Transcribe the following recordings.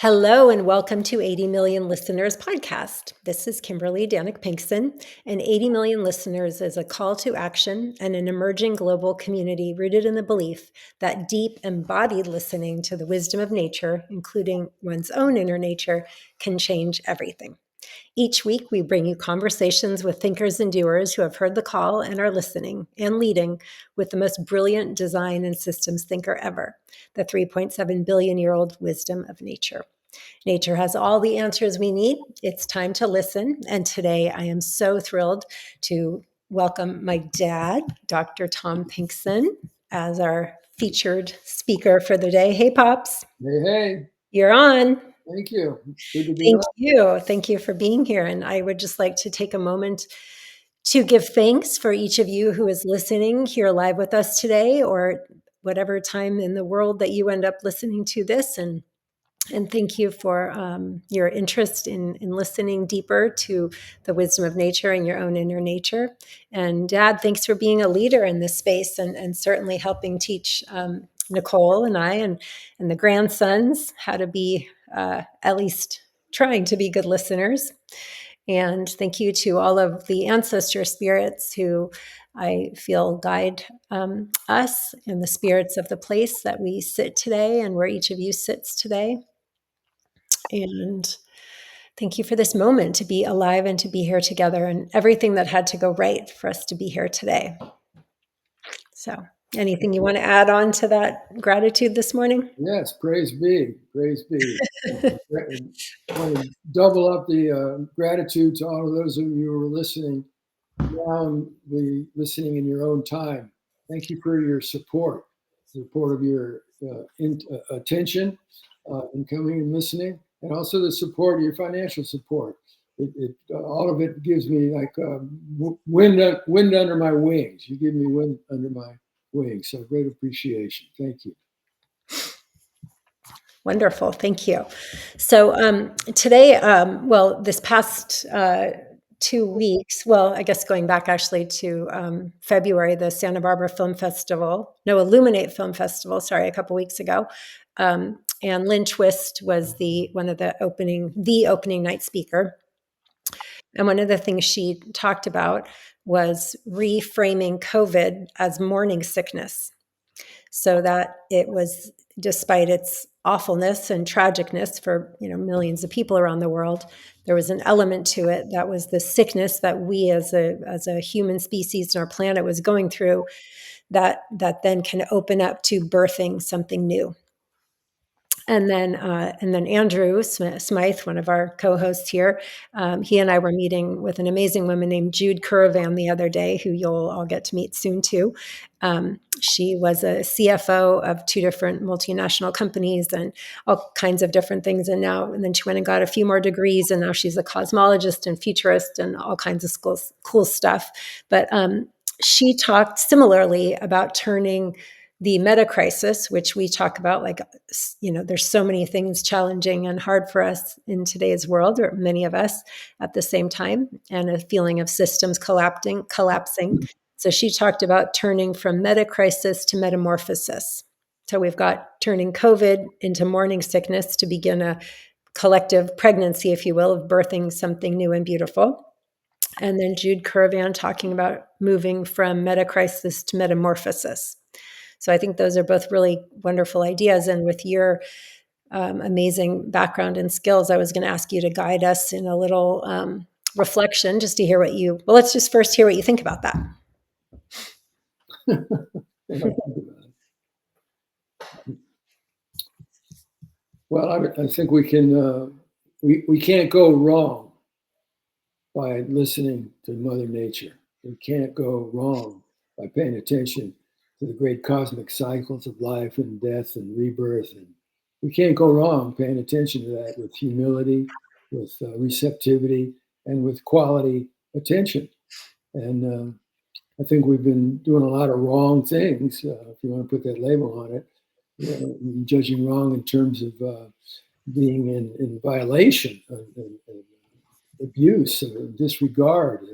Hello and welcome to 80 Million Listeners podcast. This is Kimberly, Danek, Pinkson, and 80 Million Listeners is a call to action and an emerging global community rooted in the belief that deep, embodied listening to the wisdom of nature, including one's own inner nature, can change everything. Each week, we bring you conversations with thinkers and doers who have heard the call and are listening and leading with the most brilliant design and systems thinker ever, the 3.7 billion year old wisdom of nature. Nature has all the answers we need. It's time to listen. And today, I am so thrilled to welcome my dad, Dr. Tom Pinkson, as our featured speaker for the day. Hey, Pops. Hey. You're on. Thank you. Good to be Thank on. you. Thank you for being here. And I would just like to take a moment to give thanks for each of you who is listening here live with us today, or whatever time in the world that you end up listening to this. And thank you for your interest in listening deeper to the wisdom of nature and your own inner nature. And Dad, thanks for being a leader in this space and certainly helping teach Nicole and I and the grandsons how to be at least trying to be good listeners. And thank you to all of the ancestor spirits who I feel guide us and the spirits of the place that we sit today and where each of you sits today. And thank you for this moment to be alive and to be here together and everything that had to go right for us to be here today. So, anything you want to add on to that gratitude this morning? Yes, praise be. Praise be. I want to double up the gratitude to all of those of you who are listening, listening in your own time. Thank you for your support of your attention in coming and listening, and also the support of your financial support. All of it gives me like wind under my wings. You give me wind under my wings. So great appreciation. Thank you. Wonderful. Thank you. So today, this past 2 weeks, I guess going back actually to February, the Santa Barbara Illuminate Film Festival, a couple weeks ago. And Lynn Twist was the opening night speaker. And one of the things she talked about was reframing COVID as morning sickness, so that it was, despite its awfulness and tragicness for millions of people around the world, there was an element to it that was the sickness that we as a human species and our planet was going through, that then can open up to birthing something new. And then Andrew Smythe, one of our co-hosts here, he and I were meeting with an amazing woman named Jude Caravan the other day, who you'll all get to meet soon too. She was a CFO of 2 different multinational companies and all kinds of different things. And then she went and got a few more degrees, and now she's a cosmologist and futurist and all kinds of cool stuff. But she talked similarly about turning the meta crisis, which we talk about, there's so many things challenging and hard for us in today's world, or many of us at the same time, and a feeling of systems collapsing. So she talked about turning from meta crisis to metamorphosis. So we've got turning COVID into morning sickness to begin a collective pregnancy, if you will, of birthing something new and beautiful. And then Jude Caravan talking about moving from meta crisis to metamorphosis. So I think those are both really wonderful ideas. And with your amazing background and skills, I was going to ask you to guide us in a little reflection, just to hear let's just first hear what you think about that. Well, I think we can, we can't go wrong by listening to Mother Nature. We can't go wrong by paying attention to the great cosmic cycles of life and death and rebirth. And we can't go wrong paying attention to that with humility, with receptivity, and with quality attention. And I think we've been doing a lot of wrong things, if you want to put that label on it, judging wrong in terms of being in violation of abuse and disregard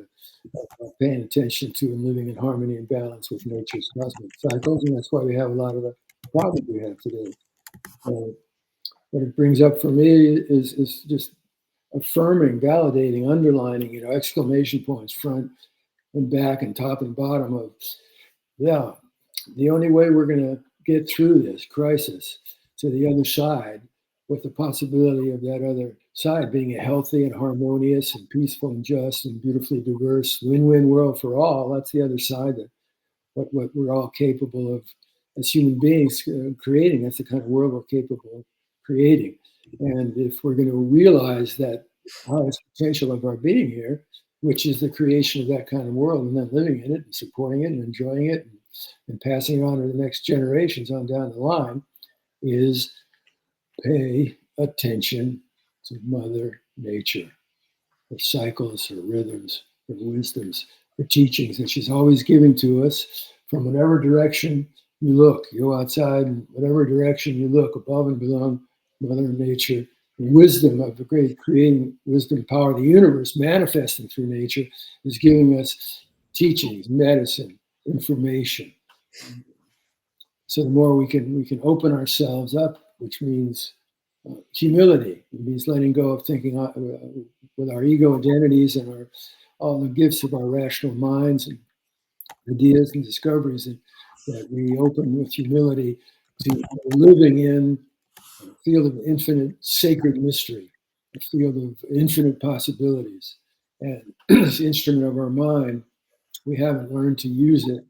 of paying attention to and living in harmony and balance with nature's cosmic cycles. And that's why we have a lot of the problems we have today. what it brings up for me is just affirming, validating, underlining, exclamation points, front and back and top and bottom of, yeah, the only way we're going to get through this crisis to the other side, with the possibility of that other side being a healthy and harmonious and peaceful and just and beautifully diverse win-win world for all. That's the other side, that what we're all capable of as human beings creating. That's the kind of world we're capable of creating. And if we're going to realize that highest potential of our being here, which is the creation of that kind of world, and then living in it and supporting it and enjoying it and passing it on to the next generations on down the line, is pay attention to Mother Nature, her cycles, her rhythms, her wisdoms, her teachings that she's always giving to us from whatever direction you look. You go outside, and whatever direction you look, above and below Mother Nature, the wisdom of the great creating wisdom power of the universe manifesting through nature is giving us teachings, medicine, information. So the more we can open ourselves up, which means humility. It means letting go of thinking with our ego identities and all the gifts of our rational minds and ideas and discoveries, that we open with humility to living in a field of infinite sacred mystery, a field of infinite possibilities. And this instrument of our mind, we haven't learned to use it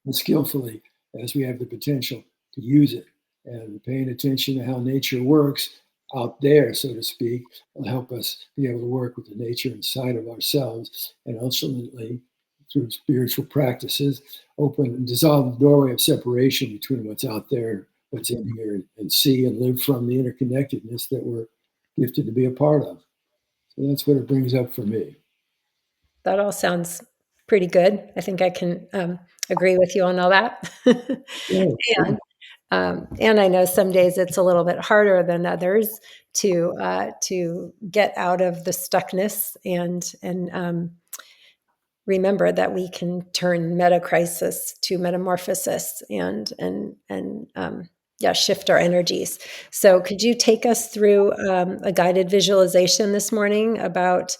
as skillfully as we have the potential to use it. And paying attention to how nature works out there, so to speak, will help us be able to work with the nature inside of ourselves, and ultimately, through spiritual practices, open and dissolve the doorway of separation between what's out there and what's in here, and see and live from the interconnectedness that we're gifted to be a part of. So that's what it brings up for me. That all sounds pretty good. I think I can agree with you on all that. Yeah. And I know some days it's a little bit harder than others to get out of the stuckness and remember that we can turn meta crisis to metamorphosis and yeah, shift our energies. So could you take us through a guided visualization this morning about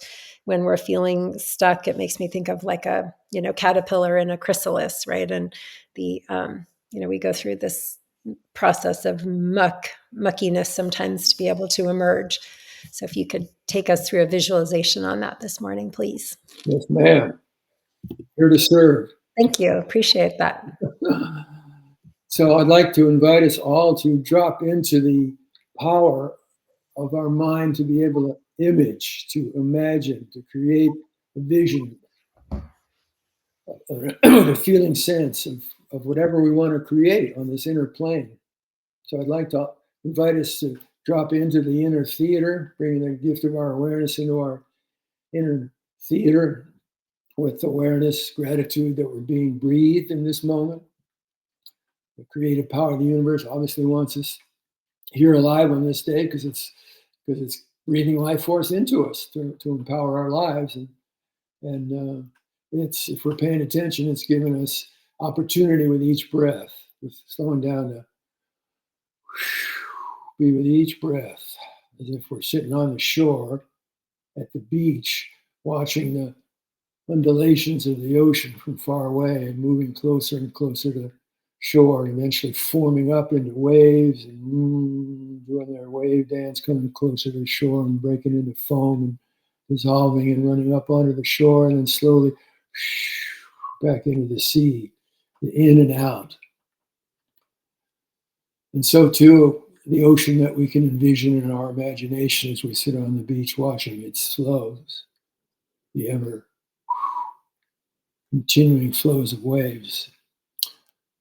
when we're feeling stuck? It makes me think of like a caterpillar in a chrysalis, right? And the we go through this process of muckiness sometimes to be able to emerge. So if you could take us through a visualization on that this morning, please. Yes, ma'am. Here to serve. Thank you. Appreciate that. So I'd like to invite us all to drop into the power of our mind to be able to image, to imagine, to create a vision, a feeling sense of whatever we want to create on this inner plane. So I'd like to invite us to drop into the inner theater, bringing the gift of our awareness into our inner theater with awareness, gratitude that we're being breathed in this moment. The creative power of the universe obviously wants us here alive on this day because it's breathing life force into us to empower our lives, and it's, if we're paying attention, it's giving us opportunity with each breath, with slowing down to be with each breath, as if we're sitting on the shore at the beach, watching the undulations of the ocean from far away and moving closer and closer to shore, and eventually forming up into waves and doing their wave dance, coming closer to the shore and breaking into foam and dissolving and running up onto the shore, and then slowly back into the sea, in and out. And so too, the ocean that we can envision in our imagination as we sit on the beach watching its flows, the ever continuing flows of waves.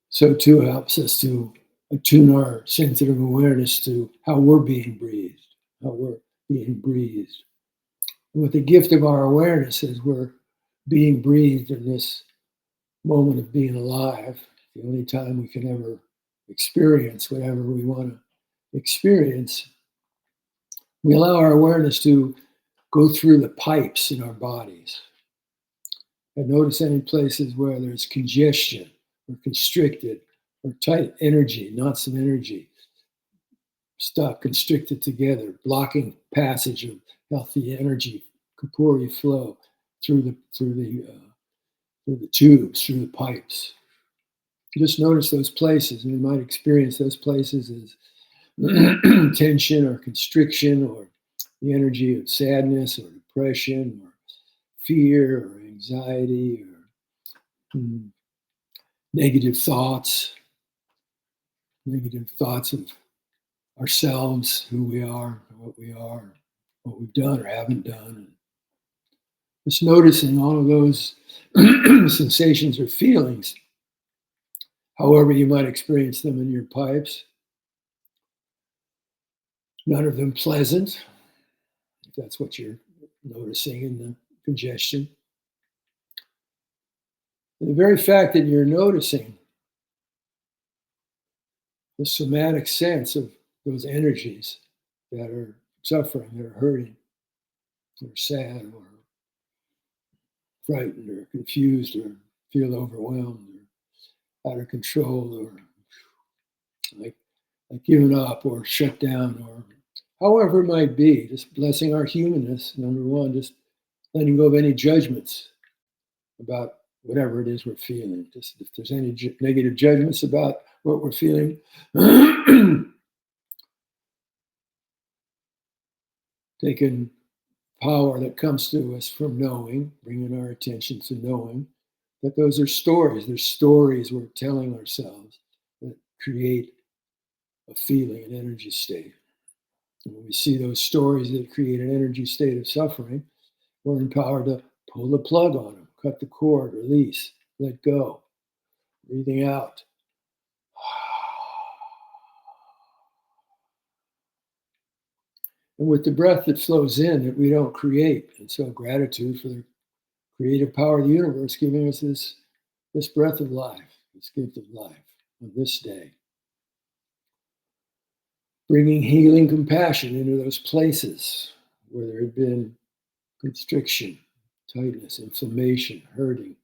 So too helps us to attune our sensitive awareness to how we're being breathed, how we're being breathed. And with the gift of our awareness as we're being breathed in this moment of being alive, the only time we can ever experience whatever we want to experience, we allow our awareness to go through the pipes in our bodies and notice any places where there's congestion or constricted or tight energy, knots of energy. stuck, constricted together, blocking passage of healthy energy, corporeal flow through the tubes, through the pipes. Just notice those places, and you might experience those places as tension or constriction, or the energy of sadness or depression or fear or anxiety or negative thoughts of ourselves, who we are, what we've done or haven't done. And just noticing all of those sensations or feelings, however you might experience them in your pipes. None of them pleasant, if that's what you're noticing in the congestion. And the very fact that you're noticing the somatic sense of those energies that are suffering, that are hurting, or sad, or frightened, or confused, or feel overwhelmed, or out of control, or like giving up, or shut down, or however it might be, just blessing our humanness, number one, just letting go of any judgments about whatever it is we're feeling. Just if there's any negative judgments about what we're feeling, taking power that comes to us from knowing, bringing our attention to knowing that those are stories. They're stories we're telling ourselves that create a feeling, an energy state. And when we see those stories that create an energy state of suffering, we're empowered to pull the plug on them, cut the cord, release, let go, breathing out. And with the breath that flows in, that we don't create. And so gratitude for the creative power of the universe giving us this breath of life, this gift of life on this day. Bringing healing compassion into those places where there had been constriction, tightness, inflammation, hurting,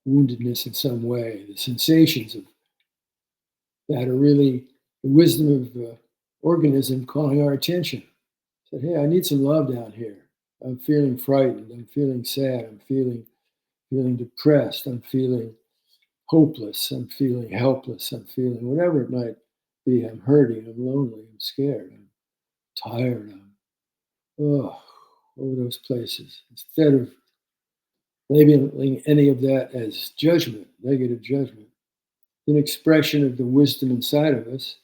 woundedness in some way, the sensations of that are really the wisdom of the organism calling our attention. Said, hey, I need some love down here. I'm feeling frightened. I'm feeling sad. I'm feeling depressed. I'm feeling hopeless. I'm feeling helpless. I'm feeling whatever it might be. I'm hurting. I'm lonely. I'm scared. I'm tired. Over those places. Instead of labeling any of that as judgment, negative judgment, an expression of the wisdom inside of us,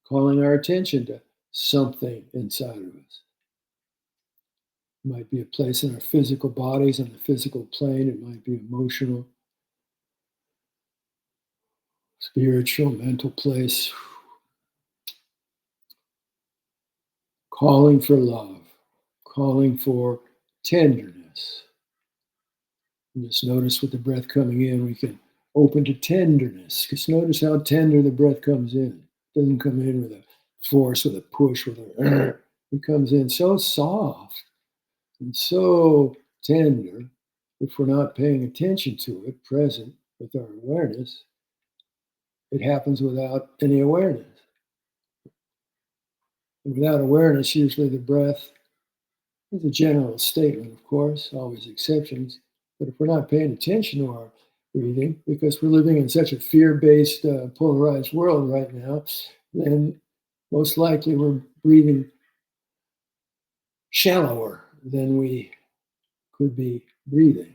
calling our attention to something inside of us. It might be a place in our physical bodies, on the physical plane. It might be emotional, spiritual, mental place. Calling for love, calling for tenderness. And just notice with the breath coming in, we can open to tenderness. Just notice how tender the breath comes in. It doesn't come in with a force, with a push, with a it comes in so soft and so tender. If we're not paying attention to it, present with our awareness, it happens without any awareness. And without awareness, usually the breath is a general statement, of course, always exceptions. But if we're not paying attention to our breathing, because we're living in such a fear-based, polarized world right now, then most likely we're breathing shallower than we could be breathing,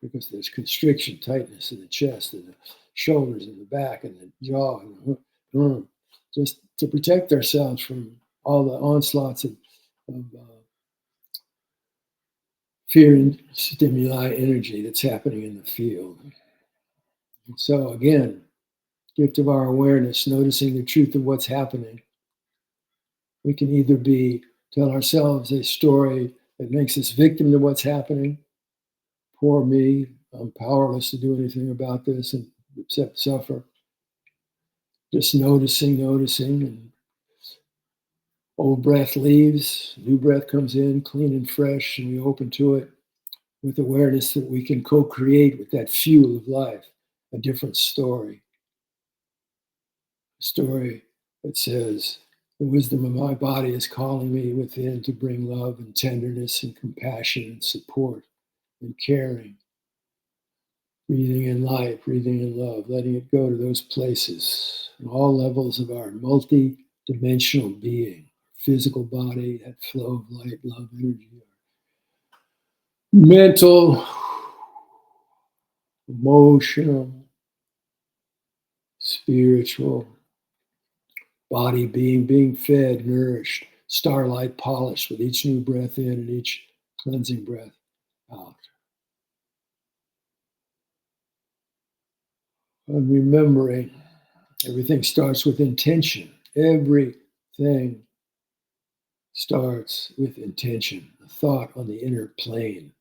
because there's constriction, tightness in the chest and the shoulders and the back and the jaw and the just to protect ourselves from all the onslaughts of fear and stimuli energy that's happening in the field. And so again, gift of our awareness, noticing the truth of what's happening. We can either tell ourselves a story that makes us victim to what's happening. Poor me, I'm powerless to do anything about this and except suffer. Just noticing, and old breath leaves, new breath comes in, clean and fresh, and we open to it with awareness that we can co-create with that fuel of life, a different story. A story It says, the wisdom of my body is calling me within to bring love and tenderness and compassion and support and caring. Breathing in light, breathing in love, letting it go to those places on all levels of our multi-dimensional being, physical body, that flow of light, love, energy, mental, emotional, spiritual, body being fed, nourished, starlight polished with each new breath in and each cleansing breath out. And remembering everything starts with intention. Everything starts with intention, a thought on the inner plane,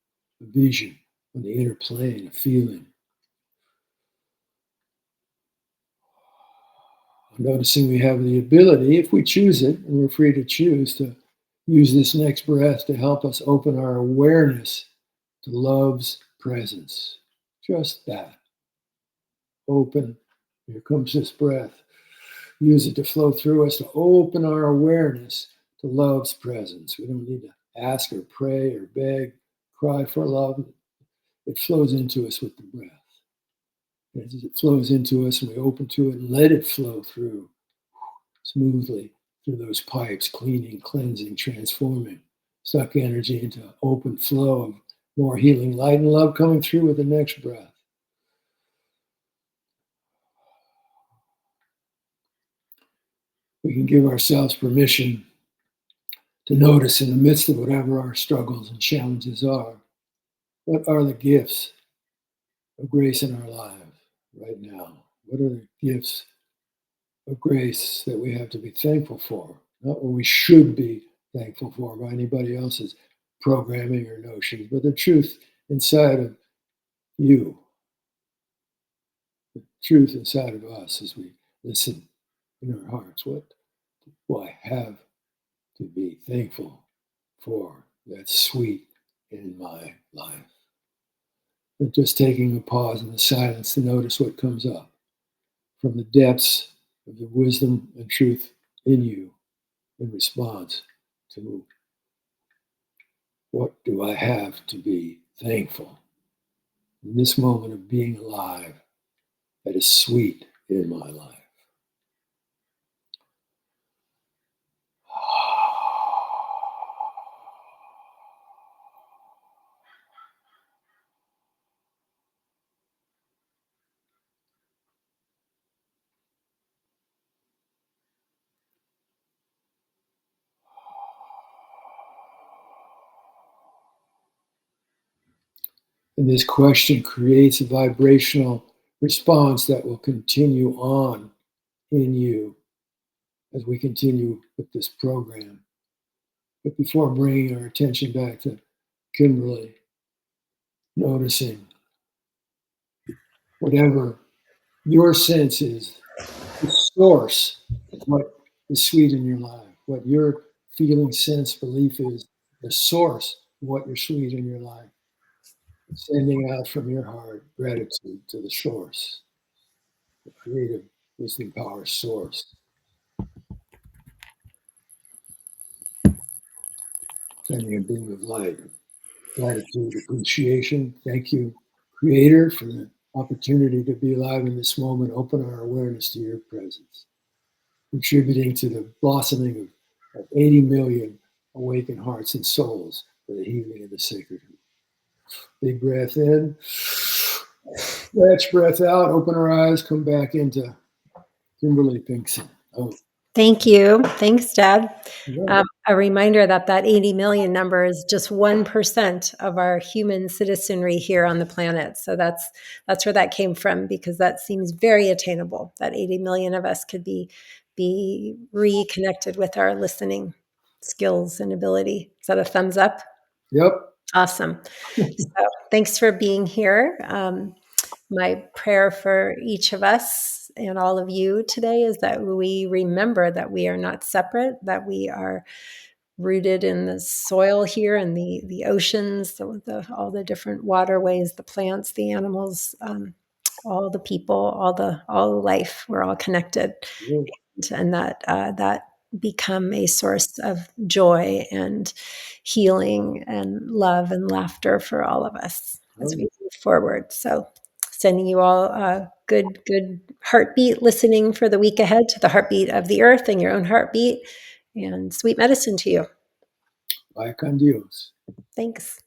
a vision on the inner plane, a feeling. Noticing we have the ability, if we choose it, and we're free to choose, to use this next breath to help us open our awareness to love's presence. Just that. Open. Here comes this breath. Use it to flow through us to open our awareness to love's presence. We don't need to ask or pray or beg, cry for love. It flows into us with the breath. As it flows into us and we open to it and let it flow through smoothly through those pipes, cleaning, cleansing, transforming, suck energy into open flow of more healing light and love coming through with the next breath. We can give ourselves permission to notice in the midst of whatever our struggles and challenges are, what are the gifts of grace in our lives right now? What are the gifts of grace that we have to be thankful for? Not what we should be thankful for by anybody else's programming or notions, but the truth inside of you, the truth inside of us as we listen in our hearts. What do I have to be thankful for that's sweet in my life? But just taking a pause in the silence to notice what comes up from the depths of the wisdom and truth in you in response to what do I have to be thankful in this moment of being alive that is sweet in my life. And this question creates a vibrational response that will continue on in you as we continue with this program. But before bringing our attention back to Kimberly, noticing whatever your sense is, the source of what is sweet in your life, what your feeling, sense, belief is, the source of what is sweet in your life. Sending out from your heart gratitude to the source, the creative wisdom power source. Sending a beam of light, gratitude, appreciation. Thank you, Creator, for the opportunity to be alive in this moment. Open our awareness to your presence, contributing to the blossoming of 80 million awakened hearts and souls for the healing of the sacred. Big breath in, catch breath out, open our eyes, come back into Kimberly Pinkson. Oh. Thank you. Thanks, Dad. Yeah. A reminder that that 80 million number is just 1% of our human citizenry here on the planet. So that's where that came from, because that seems very attainable, that 80 million of us could be reconnected with our listening skills and ability. Is that a thumbs up? Yep. Awesome. So thanks for being here. My prayer for each of us and all of you today is that we remember that we are not separate, that we are rooted in the soil here and the oceans, all the different waterways, the plants, the animals, all the people, all the life. We're all connected. Yeah. and that become a source of joy and healing and love and laughter for all of us as we move forward. So, sending you all a good heartbeat listening for the week ahead to the heartbeat of the earth and your own heartbeat, and sweet medicine to you. Vaya con Dios. Thanks.